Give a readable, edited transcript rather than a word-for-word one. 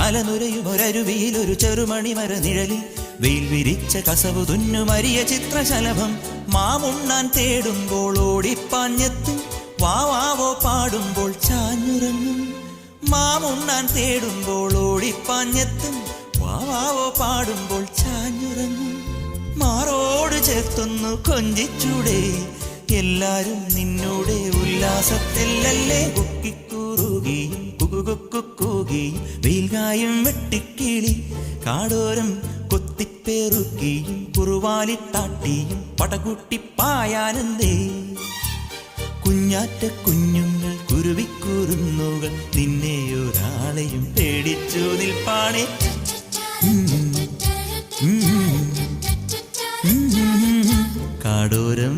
അലനുരയുമൊരരുവിയിൽ ഒരു ചെറുമണിമര നിഴലിൽ വെയിൽ വിരിച്ച കസവു തുന്നുമരിയ ചിത്രശലഭം മാമുണ്ണാൻ തേടുമ്പോൾ ഓടിപ്പാഞ്ഞെത്തും വാവാവോ പാടുമ്പോൾ ചാഞ്ഞുറങ്ങും മാമുണ്ണാൻ തേടുമ്പോൾ ഓടിപ്പാഞ്ഞെത്തും വാവാവോ പാടുമ്പോൾ ചാഞ്ഞുറങ്ങും മാറോട് ചേർത്തൊന്നു കൊഞ്ചിച്ചൂടെ എല്ലാരും നിന്നോടെ ഉല്ലാസത്തിലല്ലേ കുക്കിക്കൂറുകയും കുകുകുക്കുകൂകയും വെയിൽകായും വെട്ടിക്കിളി കാടോരം കൊത്തിപ്പേറുകയും കുറുവാലിട്ടാട്ടിയും പടകൂട്ടിപ്പായാനന്തേ കുഞ്ഞാറ്റ കുഞ്ഞുങ്ങൾ കുരുവിക്കൂറുന്നുകൾ നിന്നെയൊരാളെയും പേടിച്ചു നിൽപ്പാണേ കാടോരം